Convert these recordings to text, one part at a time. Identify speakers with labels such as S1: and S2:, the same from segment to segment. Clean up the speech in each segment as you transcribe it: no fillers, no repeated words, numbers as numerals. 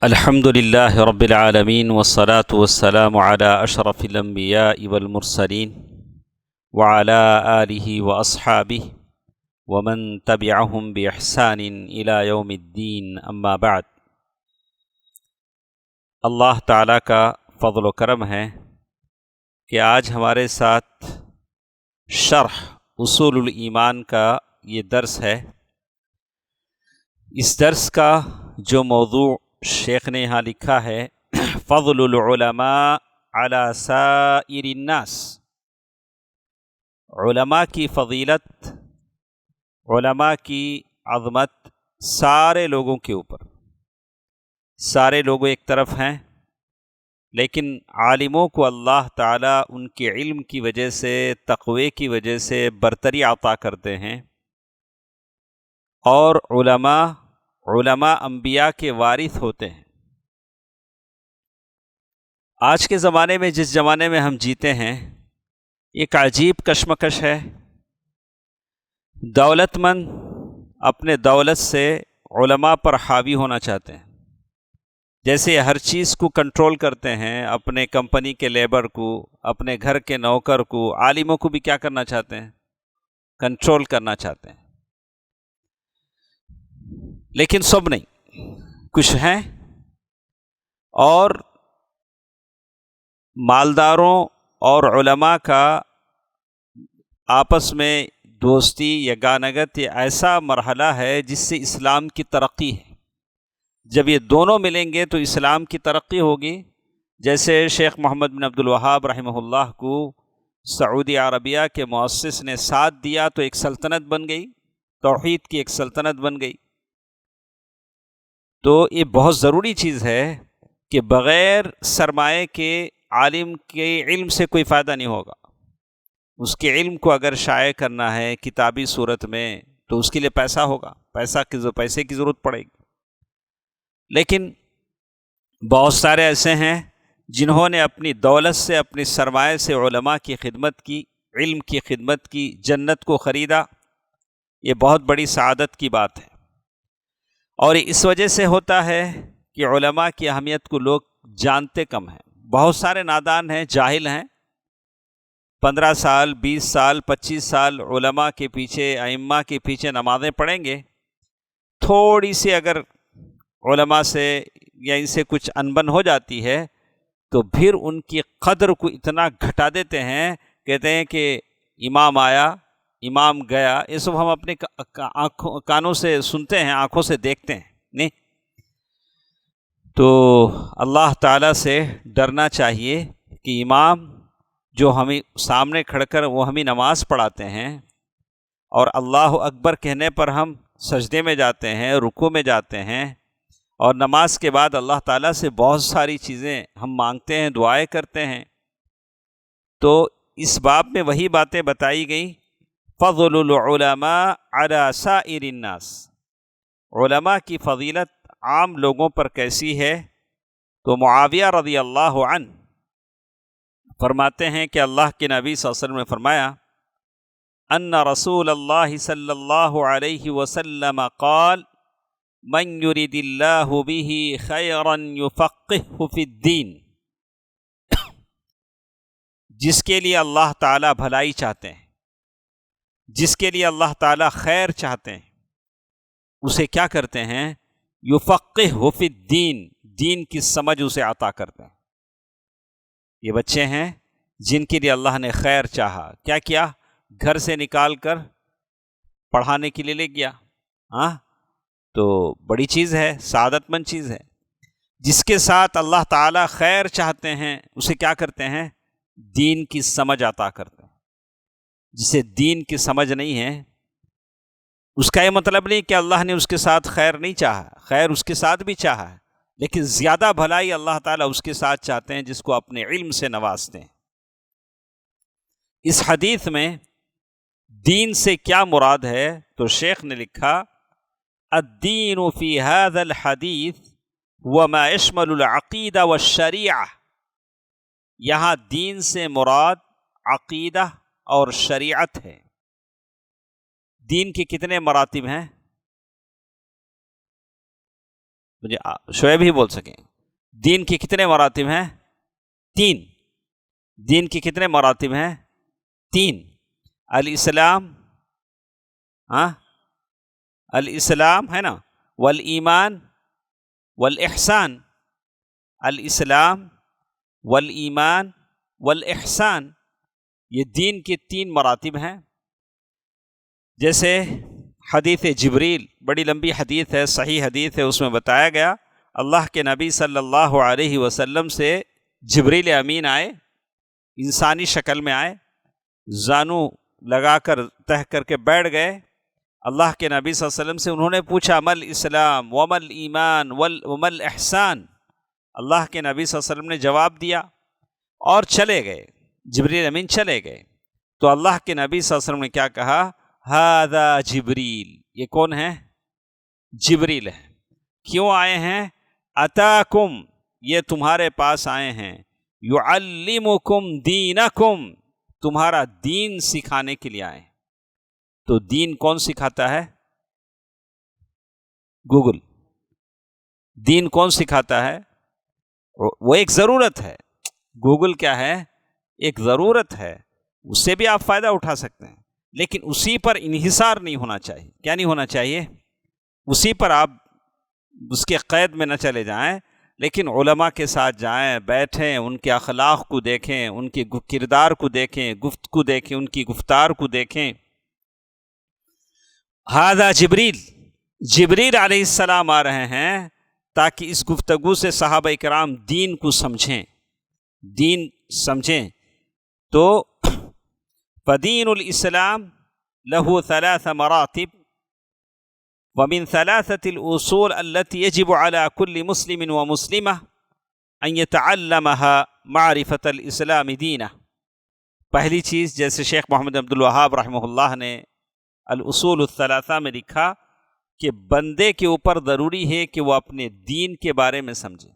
S1: الحمد لله رب العالمين والصلاة والسلام على أشرف الأنبياء والمرسلين وعلى آله وأصحابه ومن تبعهم بإحسان إلى يوم الدين أما بعد۔ اللہ تعالیٰ کا فضل و کرم ہے کہ آج ہمارے ساتھ شرح اصول الایمان کا یہ درس ہے۔ اس درس کا جو موضوع شیخ نے یہاں لکھا ہے فضل العلماء علی سائر الناس، علماء کی فضیلت، علماء کی عظمت سارے لوگوں کے اوپر۔ سارے لوگ ایک طرف ہیں، لیکن عالموں کو اللہ تعالیٰ ان کے علم کی وجہ سے، تقوی کی وجہ سے برتری عطا کرتے ہیں، اور علماء انبیاء کے وارث ہوتے ہیں۔ آج کے زمانے میں، جس زمانے میں ہم جیتے ہیں، ایک عجیب کشمکش ہے۔ دولت مند اپنے دولت سے علماء پر حاوی ہونا چاہتے ہیں، جیسے ہر چیز کو کنٹرول کرتے ہیں، اپنے کمپنی کے لیبر کو، اپنے گھر کے نوکر کو، عالموں کو بھی کیا کرنا چاہتے ہیں؟ کنٹرول کرنا چاہتے ہیں۔ لیکن سب نہیں، کچھ ہیں، اور مالداروں اور علماء کا آپس میں دوستی یا گانگت یہ ایسا مرحلہ ہے جس سے اسلام کی ترقی ہے۔ جب یہ دونوں ملیں گے تو اسلام کی ترقی ہوگی۔ جیسے شیخ محمد بن عبد الوہاب رحمہ اللہ کو سعودی عربیہ کے مؤسس نے ساتھ دیا تو ایک سلطنت بن گئی، توحید کی ایک سلطنت بن گئی۔ تو یہ بہت ضروری چیز ہے کہ بغیر سرمایہ کے عالم کے علم سے کوئی فائدہ نہیں ہوگا۔ اس کے علم کو اگر شائع کرنا ہے کتابی صورت میں تو اس کے لیے پیسہ ہوگا، پیسے کی ضرورت پڑے گی۔ لیکن بہت سارے ایسے ہیں جنہوں نے اپنی دولت سے، اپنی سرمایہ سے علماء کی خدمت کی، علم کی خدمت کی، جنت کو خریدا۔ یہ بہت بڑی سعادت کی بات ہے، اور اس وجہ سے ہوتا ہے کہ علماء کی اہمیت کو لوگ جانتے کم ہیں۔ بہت سارے نادان ہیں، جاہل ہیں، 15 سال، 20 سال، 25 سال علماء کے پیچھے، ائمہ کے پیچھے نمازیں پڑھیں گے، تھوڑی سی اگر علماء سے یا ان سے کچھ انبن ہو جاتی ہے تو پھر ان کی قدر کو اتنا گھٹا دیتے ہیں، کہتے ہیں کہ امام آیا، امام گیا۔ یہ سب ہم اپنے کانوں سے سنتے ہیں، آنکھوں سے دیکھتے ہیں، نہیں؟ تو اللہ تعالیٰ سے ڈرنا چاہیے کہ امام جو ہمیں سامنے کھڑ کر وہ ہمیں نماز پڑھاتے ہیں، اور اللہ اکبر کہنے پر ہم سجدے میں جاتے ہیں، رکوع میں جاتے ہیں، اور نماز کے بعد اللہ تعالیٰ سے بہت ساری چیزیں ہم مانگتے ہیں، دعائیں کرتے ہیں۔ تو اس باب میں وہی باتیں بتائی گئیں، فضل العلماء علی سائر الناس، علماء کی فضیلت عام لوگوں پر کیسی ہے۔ تو معاویہ رضی اللہ عنہ فرماتے ہیں کہ اللہ کے نبی صلی اللہ علیہ وسلم نے فرمایا ان رسول اللہ صلی اللہ علیہ وسلم قال من یرید اللہ بہ خیرا یفقہہ فی الدین، جس کے لیے اللہ تعالیٰ بھلائی چاہتے ہیں، جس کے لیے اللہ تعالیٰ خیر چاہتے ہیں، اسے کیا کرتے ہیں؟ یفقہہ فی الدین، دین کی سمجھ اسے عطا کرتے ہیں۔ یہ بچے ہیں جن کے لیے اللہ نے خیر چاہا، کیا کیا؟ گھر سے نکال کر پڑھانے کے لیے لے گیا۔ تو بڑی چیز ہے، سعادت مند چیز ہے۔ جس کے ساتھ اللہ تعالیٰ خیر چاہتے ہیں اسے کیا کرتے ہیں؟ دین کی سمجھ عطا کرتے ہیں۔ جسے دین کی سمجھ نہیں ہے، اس کا یہ مطلب نہیں کہ اللہ نے اس کے ساتھ خیر نہیں چاہا، خیر اس کے ساتھ بھی چاہا ہے، لیکن زیادہ بھلائی اللہ تعالیٰ اس کے ساتھ چاہتے ہیں جس کو اپنے علم سے نوازتے ہیں۔ اس حدیث میں دین سے کیا مراد ہے؟ تو شیخ نے لکھا الدین فی هذا الحدیث وما يشمل العقیدہ والشریعہ، یہاں دین سے مراد عقیدہ اور شریعت ہے۔ دین کے کتنے مراتب ہیں؟ مجھے شعیب ہی بول سکیں. دین کے کتنے مراتب ہیں؟ 3. دین کے کتنے مراتب ہیں؟ 3. الاسلام، الاسلام ہے نا، والایمان والاحسان. الاسلام والایمان والاحسان، یہ دین کے 3 مراتب ہیں. جیسے حدیث جبریل، بڑی لمبی حدیث ہے، صحیح حدیث ہے، اس میں بتایا گیا اللہ کے نبی صلی اللہ علیہ وسلم سے جبریل امین آئے، انسانی شکل میں آئے، زانو لگا کر تہ کر کے بیٹھ گئے. اللہ کے نبی صلی اللہ علیہ وسلم سے انہوں نے پوچھا مل اسلام ومل ایمان ومل احسان. اللہ کے نبی صلی اللہ علیہ وسلم نے جواب دیا اور چلے گئے، جبریل امین چلے گئے. تو اللہ کے نبی صلی اللہ علیہ وسلم نے کیا کہا؟ ھذا جبریل، یہ کون ہے؟ جبریل ہے. کیوں آئے ہیں؟ اتاکم، یہ تمہارے پاس آئے ہیں، یعلمکم دینکم، تمہارا دین سکھانے کے لیے آئے. تو دین کون سکھاتا ہے؟ گوگل. دین کون سکھاتا ہے؟ وہ ایک ضرورت ہے. گوگل کیا ہے؟ ایک ضرورت ہے، اس سے بھی آپ فائدہ اٹھا سکتے ہیں، لیکن اسی پر انحصار نہیں ہونا چاہیے. کیا نہیں ہونا چاہیے؟ اسی پر آپ اس کے قید میں نہ چلے جائیں، لیکن علماء کے ساتھ جائیں، بیٹھیں، ان کے اخلاق کو دیکھیں، ان کے کردار کو دیکھیں، گفتگو دیکھیں، ان کی گفتار کو دیکھیں. ھذا جبریل، جبریل علیہ السلام آ رہے ہیں تاکہ اس گفتگو سے صحابہ کرام دین کو سمجھیں، دین سمجھیں. تو فدین الاسلام له 3 مراتب، ومن 3 الأصول التي يجب على كل مسلم ومسلمة أن يتعلمها معرفة الإسلام دینہ. پہلی چیز، جیسے شیخ محمد عبد الوہاب رحمہ اللہ نے الاصول الثلاثہ میں لکھا کہ بندے کے اوپر ضروری ہے کہ وہ اپنے دین کے بارے میں سمجھے.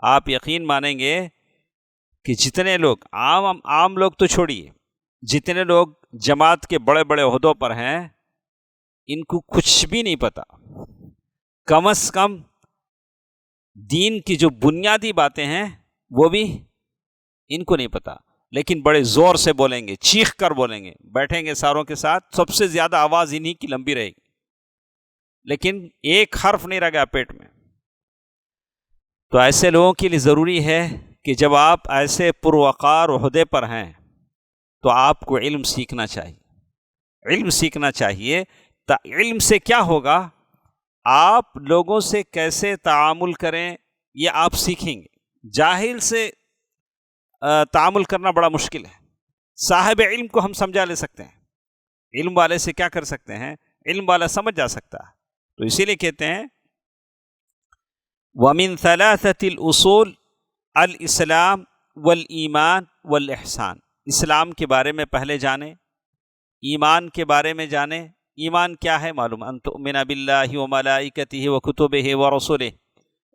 S1: آپ یقین مانیں گے کہ جتنے لوگ عام لوگ تو چھوڑیے، جتنے لوگ جماعت کے بڑے بڑے عہدوں پر ہیں، ان کو کچھ بھی نہیں پتا. کم از کم دین کی جو بنیادی باتیں ہیں وہ بھی ان کو نہیں پتا، لیکن بڑے زور سے بولیں گے، چیخ کر بولیں گے، بیٹھیں گے ساروں کے ساتھ، سب سے زیادہ آواز انہی کی لمبی رہے گی، لیکن ایک حرف نہیں رہ گیا پیٹ میں. تو ایسے لوگوں کے لیے ضروری ہے کہ جب آپ ایسے پروقار عہدے پر ہیں تو آپ کو علم سیکھنا چاہیے. علم سیکھنا چاہیے. علم سے کیا ہوگا؟ آپ لوگوں سے کیسے تعامل کریں یہ آپ سیکھیں گے. جاہل سے تعامل کرنا بڑا مشکل ہے. صاحب علم کو ہم سمجھا لے سکتے ہیں، علم والے سے کیا کر سکتے ہیں؟ علم والا سمجھ جا سکتا ہے. تو اسی لیے کہتے ہیں وَمِن 3 الْأُصُولِ الْإِسْلَامِ وَالْإِيمَانِ وَالْإِحْسَانِ. اسلام کے بارے میں پہلے جانیں، ایمان کے بارے میں جانیں. ایمان کیا ہے معلوم، ان تؤمن باللہ وملائکتہ وکتبہ ورسلہ.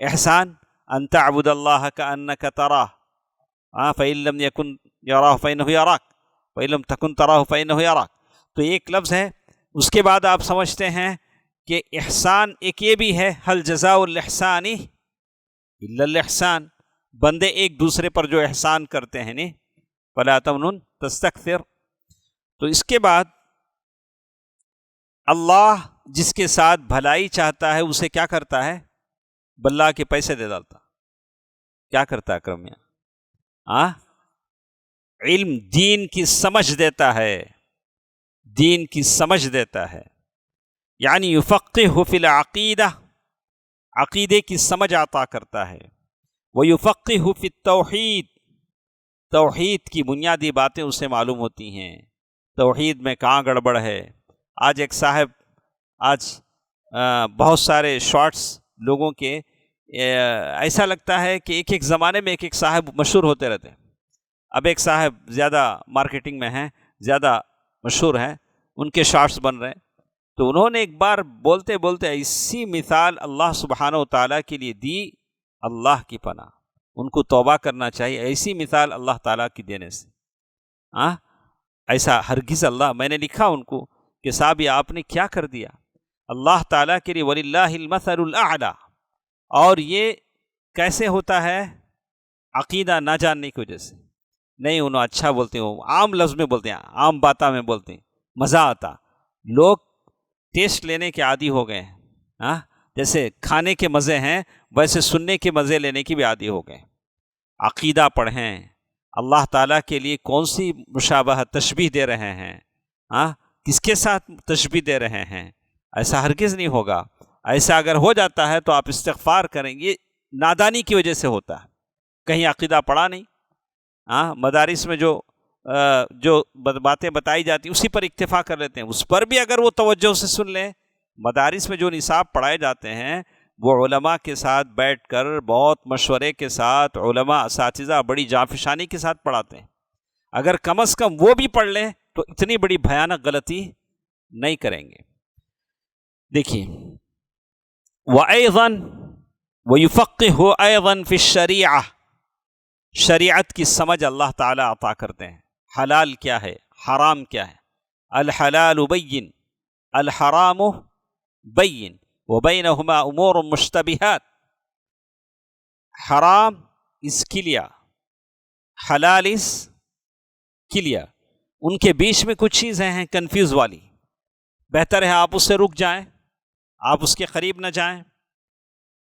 S1: احسان ان تعبد اللہ کأنک تراہ فإن لم یکن یراہ فإنہ یراک وإن لم تکن تراہ فإنہ یراک. تو ایک لفظ ہے. اس کے بعد آپ سمجھتے ہیں کہ احسان ایک یہ بھی ہے، هل جزاء الإحسان الا الإحسان. بندے ایک دوسرے پر جو احسان کرتے ہیں نہیں، فلا تمنن تستکثر. تو اس کے بعد اللہ جس کے ساتھ بھلائی چاہتا ہے اسے کیا کرتا ہے؟ بلّہ کے پیسے دے ڈالتا. کیا کرتا ہے اکرم میاں؟ علم دین کی سمجھ دیتا ہے، دین کی سمجھ دیتا ہے. یعنی یفقہ فی العقیدہ، عقیدے کی سمجھ عطا کرتا ہے. ویفقہ فی التوحید، توحید کی بنیادی باتیں اسے معلوم ہوتی ہیں. توحید میں کہاں گڑبڑ ہے. آج ایک صاحب، آج بہت سارے شارٹس لوگوں کے ایسا لگتا ہے کہ ایک زمانے میں ایک صاحب مشہور ہوتے رہتے ہیں. اب ایک صاحب زیادہ مارکیٹنگ میں ہیں، زیادہ مشہور ہیں، ان کے شارٹس بن رہے ہیں. تو انہوں نے ایک بار بولتے بولتے ایسی مثال اللہ سبحانہ و تعالیٰ کے لیے دی، اللہ کی پناہ. ان کو توبہ کرنا چاہیے ایسی مثال اللہ تعالیٰ کی دینے سے. ایسا ہرگز اللہ، میں نے لکھا ان کو کہ صاحب یہ آپ نے کیا کر دیا. اللہ تعالیٰ کے لیے وَلِلَّهِ الْمَثَلُ الْأَعْلَى، اور یہ کیسے ہوتا ہے؟ عقیدہ نہ جاننے کی وجہ سے نہیں، انہوں اچھا بولتے ہیں، عام لفظ میں بولتے ہیں، عام باتوں میں بولتے ہیں، مزہ آتا. لوگ ٹیسٹ لینے کے عادی ہو گئے ہیں. ہاں، جیسے کھانے کے مزے ہیں ویسے سننے کے مزے لینے کی بھی عادی ہو گئے. عقیدہ پڑھیں، اللہ تعالیٰ کے لیے کون سی مشابہ تشبیہ دے رہے ہیں، ہاں کس کے ساتھ تشبیہ دے رہے ہیں؟ ایسا ہرگز نہیں ہوگا. ایسا اگر ہو جاتا ہے تو آپ استغفار کریں. یہ نادانی کی وجہ سے ہوتا ہے، کہیں عقیدہ پڑھا نہیں. ہاں، مدارس میں جو باتیں بتائی جاتی ہیں اسی پر اکتفا کر لیتے ہیں. اس پر بھی اگر وہ توجہ سے سن لیں، مدارس میں جو نصاب پڑھائے جاتے ہیں وہ علماء کے ساتھ بیٹھ کر بہت مشورے کے ساتھ علماء اساتذہ بڑی جانفشانی کے ساتھ پڑھاتے ہیں. اگر کم از کم وہ بھی پڑھ لیں تو اتنی بڑی بھیانک غلطی نہیں کریں گے. دیکھیے، وَأَيْضًا وَيُفَقِّهُ أَيْضًا فِي الشَّرِيعَةِ، شریعت کی سمجھ اللہ تعالیٰ عطا کرتے ہیں. حلال کیا ہے، حرام کیا ہے. الحلال بین، الحرام بین، وبینہما امور مشتبہات. حرام از کلیئر، حلال از کلیئر. ان کے بیچ میں کچھ چیزیں ہیں کنفیوز والی، بہتر ہے آپ اس سے رک جائیں، آپ اس کے قریب نہ جائیں.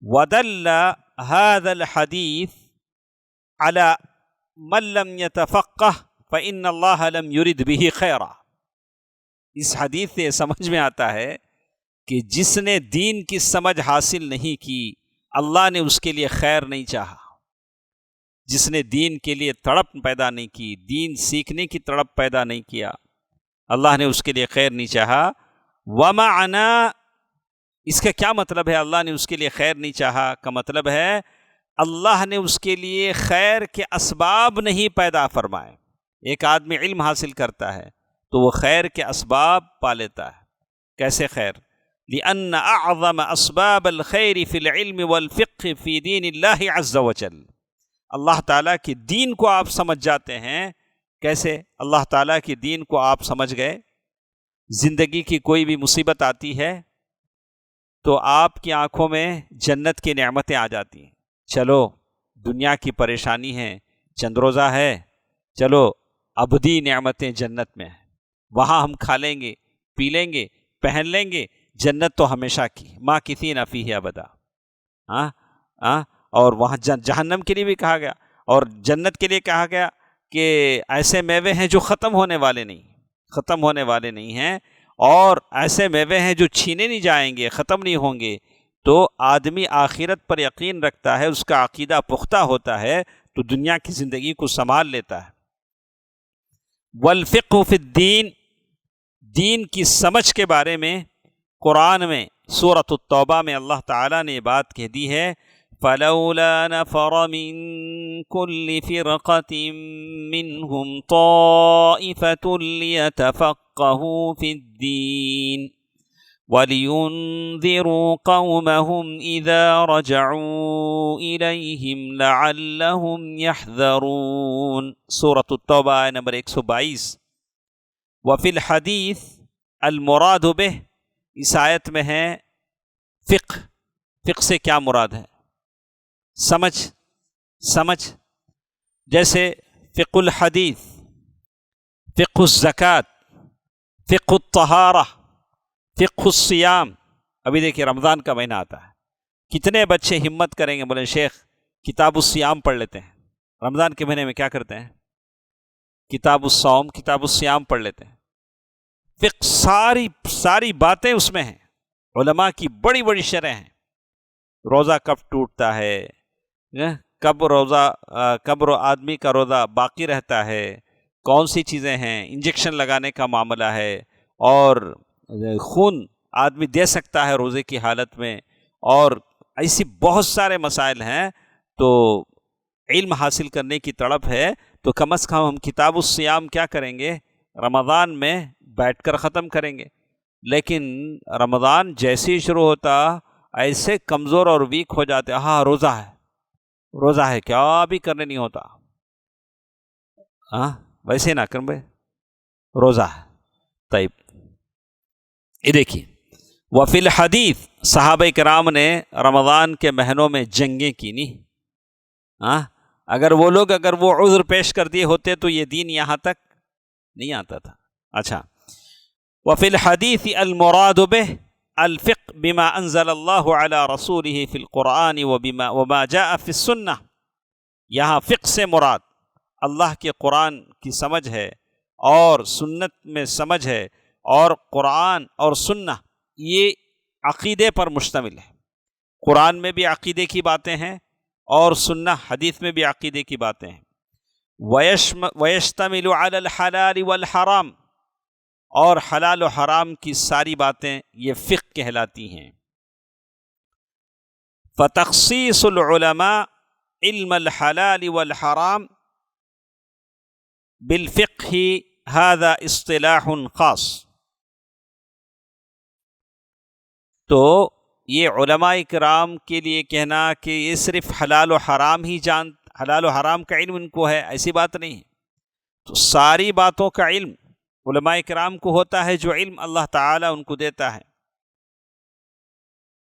S1: وَدَلَّ هَذَا الْحَدِيث عَلَى مَنْ لَمْ يَتَفَقَّهْ فَإِنَّ اللَّهَ لَمْ يُرِدْ بِهِ خَيْرًا. اس حدیث سے سمجھ میں آتا ہے کہ جس نے دین کی سمجھ حاصل نہیں کی اللہ نے اس کے لیے خیر نہیں چاہا. جس نے دین کے لیے تڑپ پیدا نہیں کی، دین سیکھنے کی تڑپ پیدا نہیں کیا، اللہ نے اس کے لیے خیر نہیں چاہا. وَمَعْنَا، اس کا کیا مطلب ہے اللہ نے اس کے لیے خیر نہیں چاہا کا مطلب ہے اللہ نے اس کے لیے خیر کے اسباب نہیں پیدا فرمائے. ایک آدمی علم حاصل کرتا ہے تو وہ خیر کے اسباب پا لیتا ہے. کیسے خیر؟ لِأَنَّ أَعْظَمَ أَسْبَابَ الْخَيْرِ فِي الْعِلْمِ وَالْفِقْهِ فِي دِينِ اللَّهِ عَزَّ وَجَلَّ. اللہ تعالیٰ کے دین کو آپ سمجھ جاتے ہیں. کیسے اللہ تعالیٰ کے دین کو آپ سمجھ گئے؟ زندگی کی کوئی بھی مصیبت آتی ہے تو آپ کی آنکھوں میں جنت کی نعمتیں آ جاتی ہیں. چلو دنیا کی پریشانی ہے، چند روزہ ہے، چلو ابدی نعمتیں جنت میں ہیں، وہاں ہم کھا لیں گے، پی لیں گے، پہن لیں گے. جنت تو ہمیشہ کی، ماں کسی نہ فیہ ابدا. اور وہاں جہنم کے لیے بھی کہا گیا اور جنت کے لیے کہا گیا کہ ایسے میوے ہیں جو ختم ہونے والے نہیں ہیں، اور ایسے میوے ہیں جو چھینے نہیں جائیں گے، ختم نہیں ہوں گے. تو آدمی آخرت پر یقین رکھتا ہے، اس کا عقیدہ پختہ ہوتا ہے تو دنیا کی زندگی کو سنبھال لیتا ہے. والفقہ فی الدین، دین کی سمجھ کے بارے میں قرآن میں سورۃ التوبہ میں اللہ تعالیٰ نے بات کہہ دی ہے. فَلَوْلَا نَفَرَ مِن كُلِّ فِرْقَةٍ مِّنْهُمْ طَائِفَةٌ لِيَتَفَقَّهُوا فِي الدِّينِ وَلِيُنذِرُوا قَوْمَهُمْ إِذَا رَجَعُوا إِلَيْهِمْ لَعَلَّهُمْ يَحْذَرُونَ. سورۃ التوبہ نمبر 122. وفی الحدیث المراد بہ، اس آیت میں ہے فقہ. فقہ سے کیا مراد ہے؟ سمجھ. جیسے فقہ الحدیث، فقہ الزکوٰۃ، فقہ الطہارہ، فقہ الصیام. ابھی دیکھیے رمضان کا مہینہ آتا ہے، کتنے بچے ہمت کریں گے، بولے شیخ کتاب الصیام پڑھ لیتے ہیں. رمضان کے مہینے میں کیا کرتے ہیں؟ کتاب الصوم، کتاب الصیام پڑھ لیتے ہیں. فقہ ساری باتیں اس میں ہیں، علماء کی بڑی بڑی شرح ہیں. روزہ کب ٹوٹتا ہے، کب آدمی کا روزہ باقی رہتا ہے، کون سی چیزیں ہیں، انجیکشن لگانے کا معاملہ ہے، اور خون آدمی دے سکتا ہے روزے کی حالت میں، اور ایسی بہت سارے مسائل ہیں. تو علم حاصل کرنے کی تڑپ ہے تو کم از کم ہم کتاب الصیام کیا کریں گے؟ رمضان میں بیٹھ کر ختم کریں گے. لیکن رمضان جیسے ہی شروع ہوتا ایسے کمزور اور ویک ہو جاتے. ہاں روزہ ہے کیا بھی کرنے نہیں ہوتا. ویسے نہ کریں بھائی، روزہ ہے. طيب، یہ دیکھیے وفی الحدیث، صحابہ کرام نے رمضان کے مہینوں میں جنگیں کی نہیں. ہاں، اگر وہ لوگ وہ عذر پیش کر دیے ہوتے تو یہ دین یہاں تک نہیں آتا تھا. اچھا، وفی الحدیث المراد به الفقہ بما انزل اللہ علی رسولہ فی القرآن وما جاء فی السنہ. یہاں فقہ سے مراد اللہ کے قرآن کی سمجھ ہے اور سنت میں سمجھ ہے، اور قرآن اور سنہ یہ عقیدے پر مشتمل ہے. قرآن میں بھی عقیدے کی باتیں ہیں اور سنہ حدیث میں بھی عقیدے کی باتیں ہیں. وَيَشْتَمِلُ عَلَى الْحَلَالِ وَالْحَرَامِ، اور حلال و حرام کی ساری باتیں یہ فقہ کہلاتی ہیں. فَتَخْصِيصُ الْعُلَمَاءِ علم الحلال والحرام بالفقہ هذا اصطلاح خاص. تو یہ علماء کرام کے لیے کہنا کہ یہ صرف حلال و حرام کا علم ان کو ہے، ایسی بات نہیں ہے. تو ساری باتوں کا علم علماء کرام کو ہوتا ہے، جو علم اللہ تعالیٰ ان کو دیتا ہے.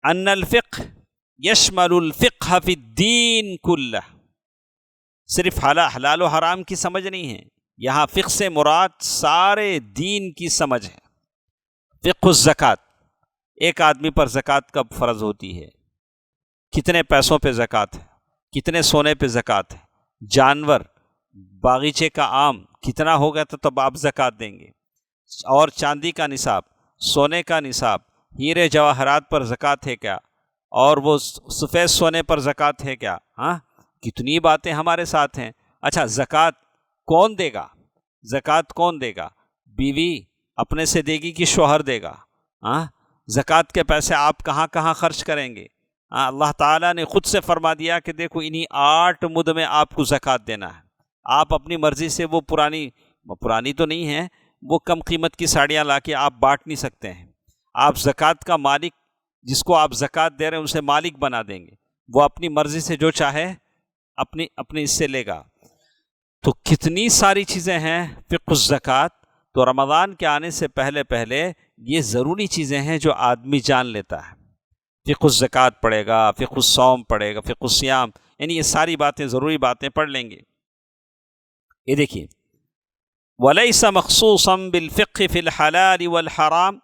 S1: ان الفقہ یشمل الفقہ فی الدین کلہ، صرف حلال و حرام کی سمجھ نہیں ہے، یہاں فقہ سے مراد سارے دین کی سمجھ ہے. فقہ الزکوٰۃ، ایک آدمی پر زکوٰۃ کب فرض ہوتی ہے، کتنے پیسوں پہ زکوٰۃ ہے، کتنے سونے پہ زکوٰۃ ہے، جانور باغیچے کا آم کتنا ہوگا تو تب آپ زکوٰۃ دیں گے، اور چاندی کا نصاب، سونے کا نصاب، ہیرے جواہرات پر زکوٰۃ ہے کیا، اور وہ سفید سونے پر زکوٰۃ ہے کیا. ہاں، کتنی باتیں ہمارے ساتھ ہیں. اچھا، زکوٰۃ کون دے گا؟ زکوٰۃ کون دے گا؟ بیوی اپنے سے دے گی کہ شوہر دے گا؟ ہاں، زکوٰۃ کے پیسے آپ کہاں کہاں خرچ کریں گے؟ اللہ تعالیٰ نے خود سے فرما دیا کہ دیکھو انہی 8 مد میں آپ کو زکوٰۃ دینا ہے. آپ اپنی مرضی سے وہ پرانی تو نہیں ہے، وہ کم قیمت کی ساڑیاں لا کے آپ بانٹ نہیں سکتے ہیں. آپ زکوٰۃ کا مالک، جس کو آپ زکوٰۃ دے رہے ہیں اسے مالک بنا دیں گے، وہ اپنی مرضی سے جو چاہے اپنی اس سے لے گا. تو کتنی ساری چیزیں ہیں فقہ الزکوٰۃ. تو رمضان کے آنے سے پہلے یہ ضروری چیزیں ہیں جو آدمی جان لیتا ہے. فقہ الزکوٰۃ پڑھے گا، فقہ الصوم پڑھے گا، فقہ الصیام، یعنی یہ ساری باتیں ضروری باتیں پڑھ لیں گے. یہ دیکھیے، وَلَيْسَ مَخْصُوصًا بِالْفِقْهِ فِي الْحَلَالِ وَالْحَرَامِ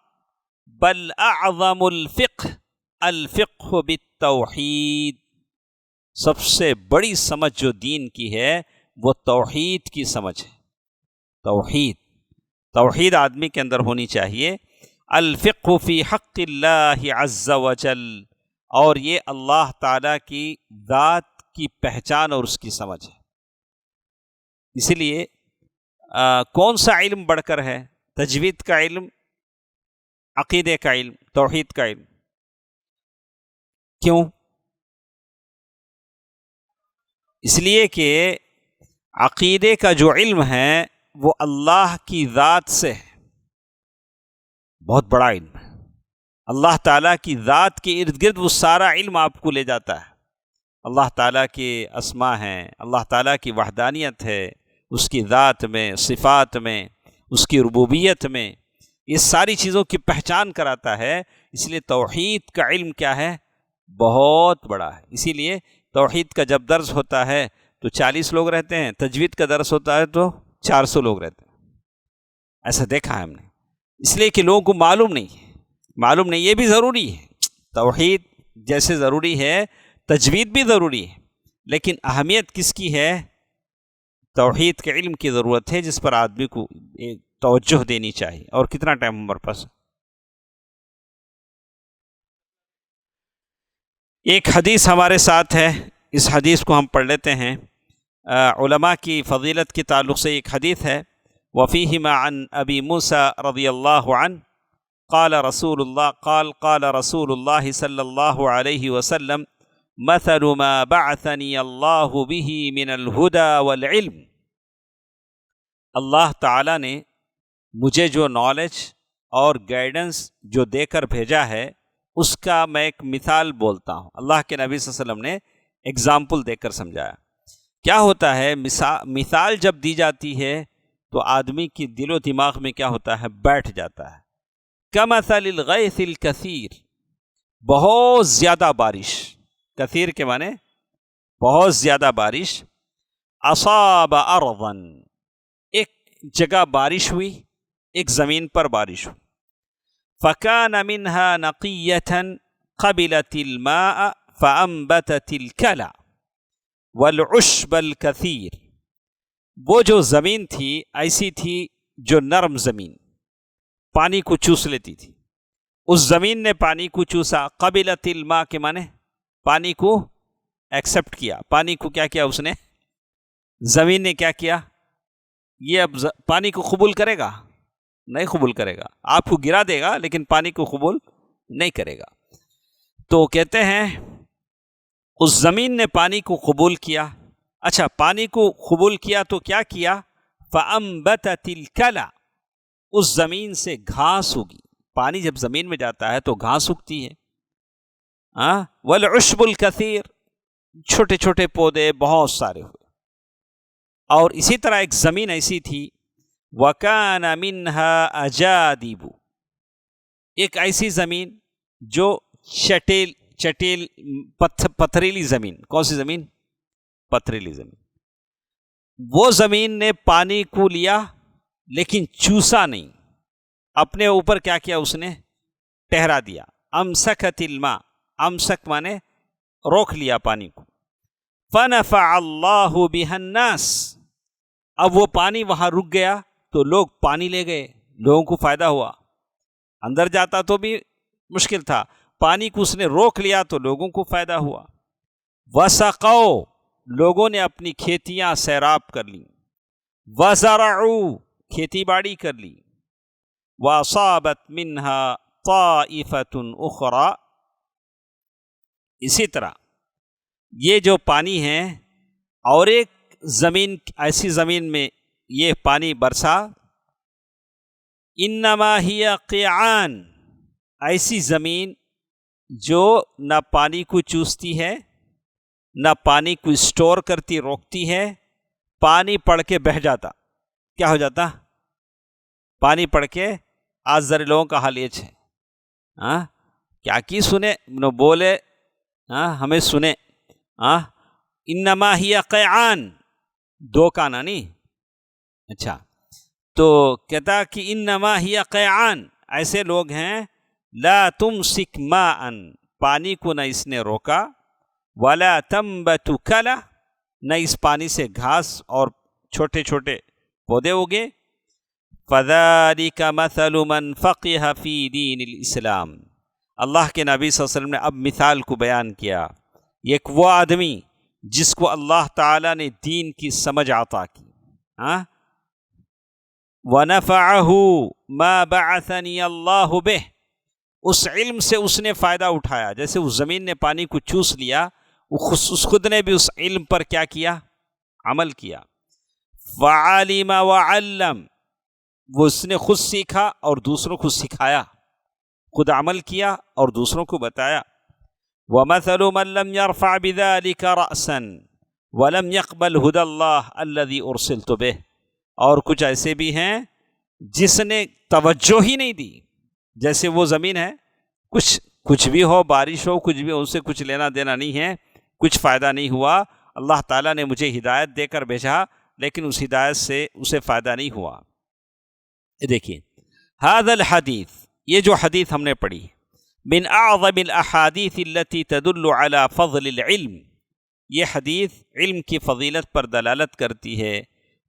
S1: بل اعظم الفقہ بالتوحید. سب سے بڑی سمجھ جو دین کی ہے وہ توحید کی سمجھ ہے. توحید آدمی کے اندر ہونی چاہیے. الفقہ فی حق اللہ عز وجل، اور یہ اللہ تعالیٰ کی ذات کی پہچان اور اس کی سمجھ ہے. اسی لیے کون سا علم بڑھ کر ہے؟ تجوید کا علم، عقیدے کا علم، توحید کا علم. کیوں؟ اس لیے کہ عقیدے کا جو علم ہے وہ اللہ کی ذات سے ہے، بہت بڑا علم ہے. اللہ تعالیٰ کی ذات کے ارد گرد وہ سارا علم آپ کو لے جاتا ہے. اللہ تعالیٰ کے اسماء ہیں، اللہ تعالیٰ کی وحدانیت ہے، اس کی ذات میں، صفات میں، اس کی ربوبیت میں، یہ ساری چیزوں کی پہچان کراتا ہے. اس لیے توحید کا علم کیا ہے؟ بہت بڑا ہے. اسی لیے توحید کا جب درس ہوتا ہے تو 40 لوگ رہتے ہیں، تجوید کا درس ہوتا ہے تو 400 لوگ رہتے ہیں. ایسا دیکھا ہے ہم نے. اس لیے کہ لوگوں کو معلوم نہیں. یہ بھی ضروری ہے، توحید جیسے ضروری ہے تجوید بھی ضروری ہے، لیکن اہمیت کس کی ہے؟ توحید کے علم کی ضرورت ہے، جس پر آدمی کو توجہ دینی چاہیے. اور کتنا ٹائم ہمارے پاس؟ ایک حدیث ہمارے ساتھ ہے، اس حدیث کو ہم پڑھ لیتے ہیں. علماء کی فضیلت کے تعلق سے ایک حدیث ہے. وفیہما عن ابی موسیٰ رضی اللہ عنہ قال رسول اللہ صلی اللہ علیہ وسلم مثل ما بعثنی اللہ بہ من الہدى والعلم. اللہ تعالیٰ نے مجھے جو نالج اور گائیڈنس جو دے کر بھیجا ہے اس کا میں ایک مثال بولتا ہوں. اللہ کے نبی صلی اللہ علیہ وسلم نے اگزامپل دے کر سمجھایا. کیا ہوتا ہے؟ مثال جب دی جاتی ہے تو آدمی کی دل و دماغ میں کیا ہوتا ہے؟ بیٹھ جاتا ہے. کمثل الغیث الکثیر، بہت زیادہ بارش، کثیر کے معنی بہت زیادہ بارش، اصاب ارضا، ایک جگہ بارش ہوئی، ایک زمین پر بارش ہوئی، فکان منها نقیۃ قبلت الماء فانبتت الکلى والعشب الکثیر، وہ جو زمین تھی ایسی تھی جو نرم زمین پانی کو چوس لیتی تھی، اس زمین نے پانی کو چوسا، قبلت الماء کے معنی پانی کو ایکسپٹ کیا، پانی کو کیا کیا اس نے، زمین نے کیا کیا، یہ اب پانی کو قبول کرے گا؟ نہیں قبول کرے گا، آپ کو گرا دے گا لیکن پانی کو قبول نہیں کرے گا۔ تو کہتے ہیں اس زمین نے پانی کو قبول کیا۔ اچھا، پانی کو قبول کیا تو کیا کیا؟ فَأَنبَتَتِ الْكَلَى، اس زمین سے گھاس ہوگی، پانی جب زمین میں جاتا ہے تو گھاس اگتی ہے، وَالْعُشْبُ الْكَثِيرُ، چھوٹے چھوٹے پودے بہت سارے ہوئے۔ اور اسی طرح ایک زمین ایسی تھی، وَكَانَ مِنْهَا أَجَادِبُ، ایک ایسی زمین جو چٹیل پتھریلی زمین۔ کون سی زمین؟ پتھریلی زمین۔ وہ زمین نے پانی کو لیا لیکن چوسا نہیں، اپنے اوپر کیا کیا اس نے؟ ٹھہرا دیا۔ امسکت الماء، امسک مانے روک لیا پانی کو۔ فنفع اللہ بها الناس، اب وہ پانی وہاں رک گیا تو لوگ پانی لے گئے، لوگوں کو فائدہ ہوا، اندر جاتا تو بھی مشکل تھا، پانی کو اس نے روک لیا تو لوگوں کو فائدہ ہوا۔ وسقوا، لوگوں نے اپنی کھیتیاں سیراب کر لیں۔ وزرعوا، کھیتی باڑی کر لی۔ واصابت منها طائفۃ اخرى، اسی طرح یہ جو پانی ہے اور ایک زمین، ایسی زمین میں یہ پانی برسا، انما ہی قیعان، ایسی زمین جو نہ پانی کو چوستی ہے نہ پانی کو اسٹور کرتی روکتی ہے، پانی پڑ کے بہہ جاتا، کیا ہو جاتا؟ پانی پڑ کے، آج ذرا لوگوں کا حال یہ ہے، کیا کی سنے نو بولے، ہمیں سنے، انما ہی قیعان، دو کا نا نہیں، اچھا، تو کہتا کہ انما ہی قیعان، ایسے لوگ ہیں، لا تمسک ماء، پانی کو نہ اس نے روکا، ولا تنبت کلا، نہ اس پانی سے گھاس اور چھوٹے چھوٹے پودے اگے۔ فذلک مثل من فقہ فی دین الاسلام، اللہ کے نبی صلی اللہ علیہ وسلم نے اب مثال کو بیان کیا، ایک وہ آدمی جس کو اللہ تعالیٰ نے دین کی سمجھ عطا کی، وَنَفَعَهُ مَا بَعَثَنِيَ اللَّهُ بِهِ، اس علم سے اس نے فائدہ اٹھایا، جیسے اس زمین نے پانی کو چوس لیا، اس خود نے بھی اس علم پر کیا کیا؟ عمل کیا۔ فَعَلِمَ وَعَلَّمَ، وہ اس نے خود سیکھا اور دوسروں کو سکھایا، خود عمل کیا اور دوسروں کو بتایا۔ وَمَثَلُ مَن لَّمْ يَرْفَعْ بِذَلِكَ رَأْسًا وَلَمْ يَقْبَلْ هُدَى اللَّهِ الَّذِي أُرْسِلْتُ بِهِ، اور کچھ ایسے بھی ہیں جس نے توجہ ہی نہیں دی، جیسے وہ زمین ہے، کچھ بھی ہو، بارش ہو، کچھ بھی ہو، ان سے کچھ لینا دینا نہیں ہے، کچھ فائدہ نہیں ہوا، اللہ تعالیٰ نے مجھے ہدایت دے کر بھیجا لیکن اس ہدایت سے اسے فائدہ نہیں ہوا۔ دیکھیے هذا الحدیث، یہ جو حدیث ہم نے پڑھی، من اعظم الاحادیث التي تدل على فضل العلم، یہ حدیث علم کی فضیلت پر دلالت کرتی ہے،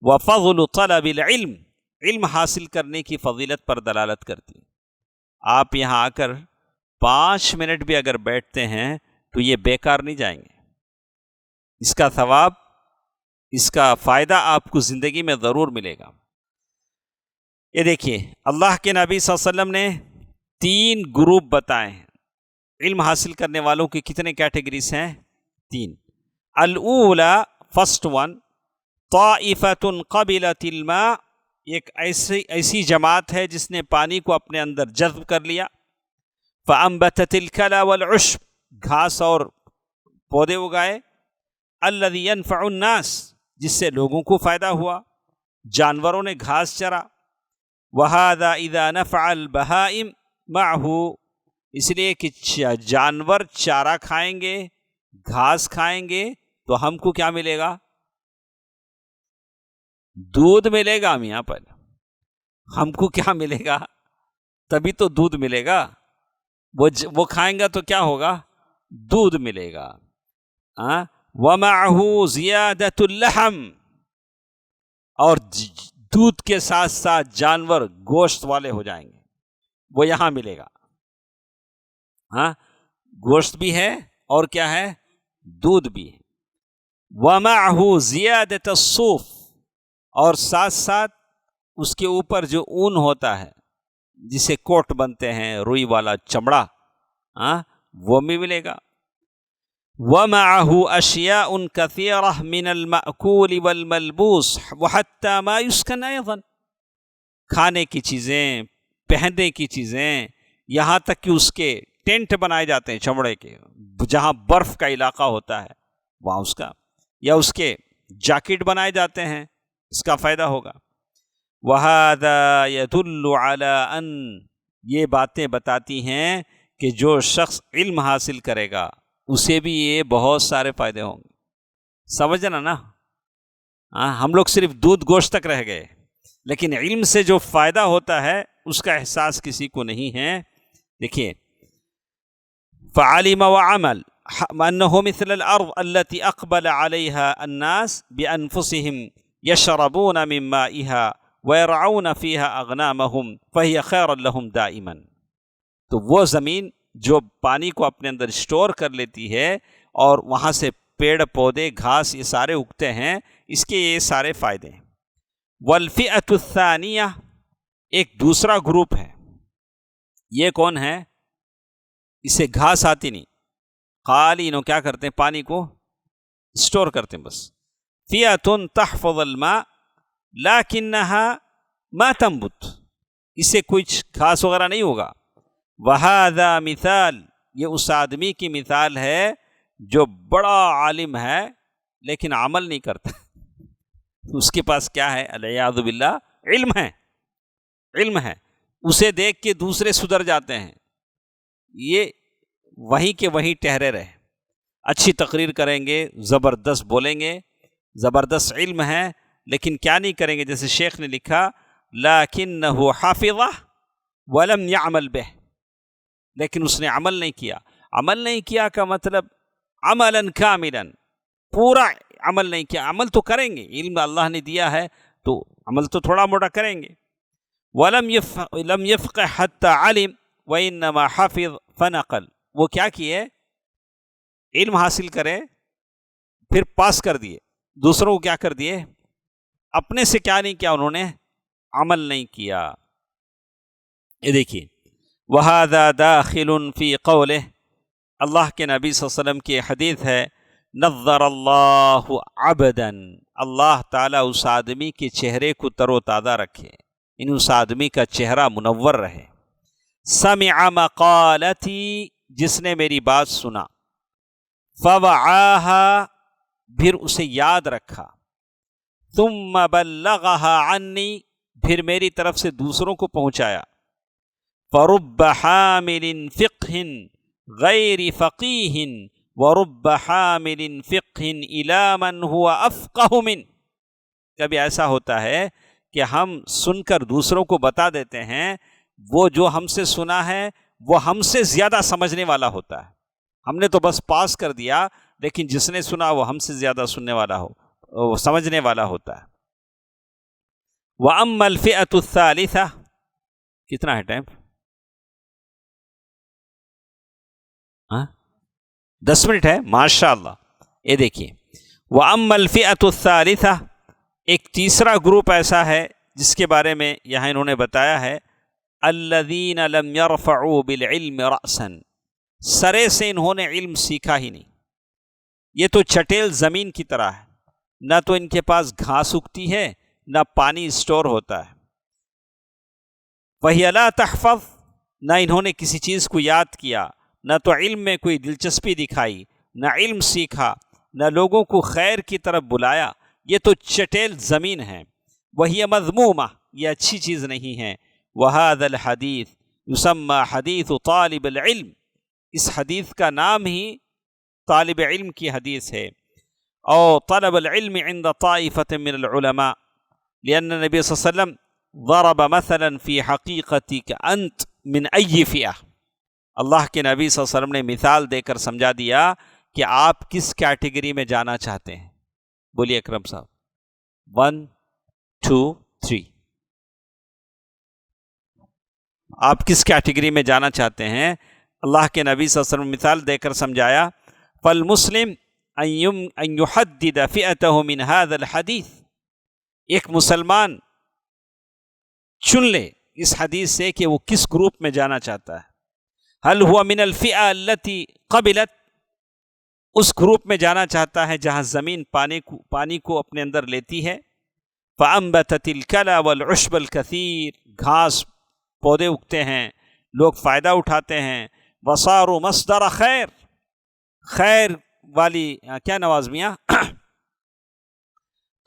S1: وفضل طلب العلم، علم حاصل کرنے کی فضیلت پر دلالت کرتی ہے۔ آپ یہاں آ کر 5 منٹ بھی اگر بیٹھتے ہیں تو یہ بیکار نہیں جائیں گے، اس کا ثواب، اس کا فائدہ آپ کو زندگی میں ضرور ملے گا۔ یہ دیکھیے اللہ کے نبی صلی اللہ علیہ وسلم نے 3 گروپ بتائے ہیں، علم حاصل کرنے والوں کی کتنے کیٹیگریز ہیں؟ 3۔ الاولا، فرسٹ ون، طائفۃ قبلت الماء، ایک ایسی جماعت ہے جس نے پانی کو اپنے اندر جذب کر لیا، فانبتت الکلا والعشب، گھاس اور پودے اگائے، الذی ينفع الناس، جس سے لوگوں کو فائدہ ہوا، جانوروں نے گھاس چرا، وہذا اذا نفع البہائم، معہو، اس لیے کہ جانور چارہ کھائیں گے، گھاس کھائیں گے تو ہم کو کیا ملے گا؟ دودھ ملے گا میاں پر. ہم کو کیا ملے گا؟ تبھی تو دودھ ملے گا. وہ کھائیں گا تو کیا ہوگا؟ دودھ ملے گا. وَمَعَهُ زِيَادَةُ اللَّحْمِ، اور دودھ کے ساتھ ساتھ جانور گوشت والے ہو جائیں گے، وہ یہاں ملے گا. گوشت بھی ہے اور کیا ہے؟ دودھ بھی ہے. وَمَعَهُ زِيَادَةَ الصُّوفِ، اور ساتھ ساتھ اس کے اوپر جو اون ہوتا ہے جسے کوٹ بنتے ہیں، روئی والا چمڑا، وہ بھی ملے گا. وَمَعَهُ أَشْيَاءٌ كَثِيرَةٌ مِنَ الْمَأْكُولِ وَالْمَلْبُوسِ وَحَتَّى مَا يُسْكَنْ أَيْضًا، کھانے کی چیزیں، پہننے کی چیزیں، یہاں تک کہ اس کے ٹینٹ بنائے جاتے ہیں چمڑے کے، جہاں برف کا علاقہ ہوتا ہے وہاں اس کا، یا اس کے جاکٹ بنائے جاتے ہیں، اس کا فائدہ ہوگا. وَهَذَا يَدُلُّ عَلَىٰ أَن، یہ باتیں بتاتی ہیں کہ جو شخص علم حاصل کرے گا اسے بھی یہ بہت سارے فائدے ہوں گے. سمجھنا نا؟ ہم لوگ صرف دودھ گوشت تک رہ گئے، لیکن علم سے جو فائدہ ہوتا ہے اس کا احساس کسی کو نہیں ہے. دیکھیے، فَعَلِمَ وَعَمَلَ أَنَّهُ مِثْلَ الْأَرْضِ الَّتِي أَقْبَلَ عَلَيْهَا النَّاسُ بِأَنفُسِهِمْ يَشْرَبُونَ مِن مَّائِهَا وَيَرْعَوْنَ فِيهَا أَغْنَامَهُمْ فَهِيَ خَيْرٌ لَّهُمْ دَائِمًا. تو وہ زمین جو پانی کو اپنے اندر اسٹور کر لیتی ہے اور وہاں سے پیڑ پودے گھاس یہ سارے اگتے ہیں، اس کے یہ سارے فائدے ہیں. وَالْفِئَةُ الثَّانِيَةُ، ایک دوسرا گروپ ہے، یہ کون ہے؟ اسے گھاس آتی نہیں، خالی انہوں کیا کرتے ہیں؟ پانی کو اسٹور کرتے ہیں بس. فِئَةٌ تَحْفَظُ الْمَاءَ لَكِنَّهَا مَا تَنبُتُ، اسے کچھ گھاس وغیرہ نہیں ہوگا. وَهَذَا مثال، یہ اس آدمی کی مثال ہے جو بڑا عالم ہے لیکن عمل نہیں کرتا. اس کے پاس کیا ہے؟ العیاذ باللہ علم ہے، علم ہے، اسے دیکھ کے دوسرے سدھر جاتے ہیں، یہ وہیں کے وہیں ٹھہرے رہے. اچھی تقریر کریں گے، زبردست بولیں گے، زبردست علم ہے، لیکن کیا نہیں کریں گے؟ جیسے شیخ نے لکھا لَكِنَّهُ حَفِظَهُ وَلَمْ يَعْمَلْ بِهِ، لیکن اس نے عمل نہیں کیا. عمل نہیں کیا کا مطلب عملاً کاملاً، پورا عمل نہیں کیا. عمل تو کریں گے، علم اللہ نے دیا ہے تو عمل تو تھوڑا موٹا کریں گے. وَلَمْ يَفْقَهْ حَتَّى عَلِمَ وَإِنَّمَا حَفِظَ فَنَقَلَ، وہ کیا کیے؟ علم حاصل کرے پھر پاس کر دیے، دوسروں کو کیا کر دیے؟ اپنے سے کیا نہیں کیا؟ انہوں نے عمل نہیں کیا. یہ دیکھیے، وَهَذَا دَاخِلٌ فِي قَوْلِهِ، اللہ کے نبی صلی اللہ علیہ وسلم کی حدیث ہے، نَظَّرَ اللَّهُ عَبْدًا، اللہ تعالیٰ اس آدمی کے چہرے کو تر و تازہ رکھے، اس آدمی کا چہرہ منور رہے. سَمِعَ مَقَالَتِي، جس نے میری بات سنا، فَوَعَاهَا، پھر اسے یاد رکھا، ثُمَّ بَلَّغَهَا عَنِّي، پھر میری طرف سے دوسروں کو پہنچایا. فَرُبَّ حَامِلٍ فِقْهٍ غَيْرِ فَقِيهٍ وَرُبَّ حَامِلٍ فِقْهٍ إِلَى مَنْ هُوَ أَفْقَهُ مِنْ. کبھی ایسا ہوتا ہے کہ ہم سن کر دوسروں کو بتا دیتے ہیں، وہ جو ہم سے سنا ہے وہ ہم سے زیادہ سمجھنے والا ہوتا ہے. ہم نے تو بس پاس کر دیا، لیکن جس نے سنا وہ ہم سے زیادہ سننے والا وہ سمجھنے والا ہوتا ہے. وَأَمَّا الْفِئَةُ الثَّالِثَةُ، کتنا ہے ٹائم؟ 10 منٹ ہے، ماشاءاللہ. یہ دیکھیے، وَأَمَّا الْفِئَةُ الثَّالِثَةُ، ایک تیسرا گروپ ایسا ہے جس کے بارے میں یہاں انہوں نے بتایا ہے، الَّذِينَ لَمْ يَرْفَعُوا بِالْعِلْمِ رَأْسًا، سرے سے انہوں نے علم سیکھا ہی نہیں. یہ تو چٹیل زمین کی طرح ہے، نہ تو ان کے پاس گھاس اگتی ہے نہ پانی اسٹور ہوتا ہے. وَهِيَ لَا تَحْفَظُ، نہ انہوں نے کسی چیز کو یاد کیا، نہ تو علم میں کوئی دلچسپی دکھائی، نہ علم سیکھا، نہ لوگوں کو خیر کی طرف بلایا. یہ تو چٹیل زمین ہے. وَهِيَ مَذْمُومَةٌ، یہ اچھی چیز نہیں ہے. وَهَذَا الْحَدِيثُ یسمى حدیث طالب العلم، اس حدیث کا نام ہی طالب علم کی حدیث ہے. او طلب العلم عند طائفة من العلماء لأن النبي صلی اللہ علیہ وسلم ضرب مثلا في حقیقتك انت من ای فئہ. اللہ کے نبی صلی اللہ علیہ وسلم نے مثال دے کر سمجھا دیا کہ آپ کس کیٹیگری میں جانا چاہتے ہیں. بولیے اکرم صاحب. 1 2 3. آپ کس کیٹیگری میں جانا چاہتے ہیں؟ اللہ کے نبی صلی اللہ علیہ وسلم مثال دے کر سمجھایا. فالمسلم ان يحدد فئته من هذا الحديث، ایک مسلمان چن لے اس حدیث سے کہ وہ کس گروپ میں جانا چاہتا ہے. هل هو من الفئة التي قبلت، اس گروپ میں جانا چاہتا ہے جہاں زمین پانی کو اپنے اندر لیتی ہے. فأنبتت الكلى والعشب الكثير، گھاس پودے اگتے ہیں، لوگ فائدہ اٹھاتے ہیں. وصاروا مصدر خیر، خیر والی کیا نواز میاں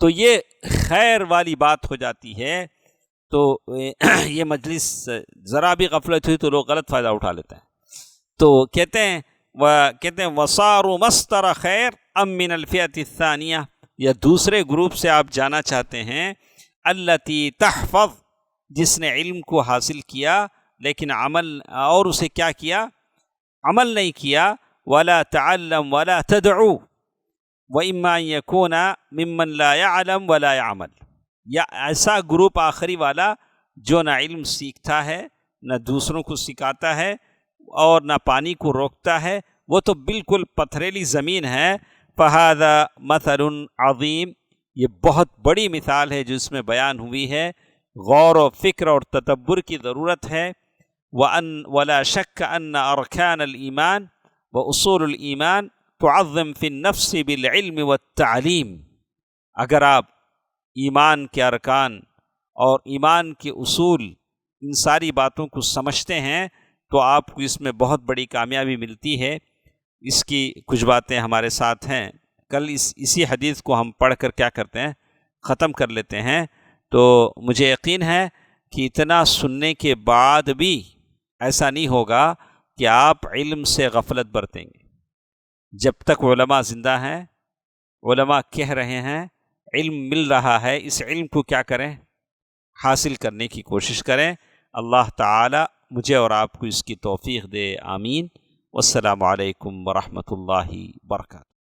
S1: تو یہ خیر والی بات ہو جاتی ہے. تو یہ مجلس ذرا بھی غفلت ہوئی تو لوگ غلط فائدہ اٹھا لیتے ہیں. تو کہتے ہیں وصاروا مصدر خیر ام من الفئة الثانیہ، یا دوسرے گروپ سے آپ جانا چاہتے ہیں. التی تحفظ، جس نے علم کو حاصل کیا لیکن عمل، اور اسے کیا کیا؟ عمل نہیں کیا. ولا تعلم ولا تدعو واما ان يكون ممن لا يعلم ولا يعمل، یا ایسا گروپ آخری والا جو نہ علم سیکھتا ہے نہ دوسروں کو سکھاتا ہے اور نہ پانی کو روکتا ہے، وہ تو بالکل پتھریلی زمین ہے. فہذا مثل عظیم، یہ بہت بڑی مثال ہے جو اس میں بیان ہوئی ہے. غور و فکر اور تدبر کی ضرورت ہے. ولا شک ان ارکان الایمان واصول الایمان تعظم فی النفس بالعلم والتعلیم. اگر آپ ایمان کے ارکان اور ایمان کے اصول ان ساری باتوں کو سمجھتے ہیں تو آپ کو اس میں بہت بڑی کامیابی ملتی ہے. اس کی کچھ باتیں ہمارے ساتھ ہیں. کل اسی حدیث کو ہم پڑھ کر کیا کرتے ہیں، ختم کر لیتے ہیں. تو مجھے یقین ہے کہ اتنا سننے کے بعد بھی ایسا نہیں ہوگا کہ آپ علم سے غفلت برتیں گے. جب تک علماء زندہ ہیں، علماء کہہ رہے ہیں، علم مل رہا ہے، اس علم کو کیا کریں؟ حاصل کرنے کی کوشش کریں. اللہ تعالی مجھے اور آپ کو اس کی توفیق دے. آمین. والسلام علیکم ورحمۃ اللہ وبرکاتہ.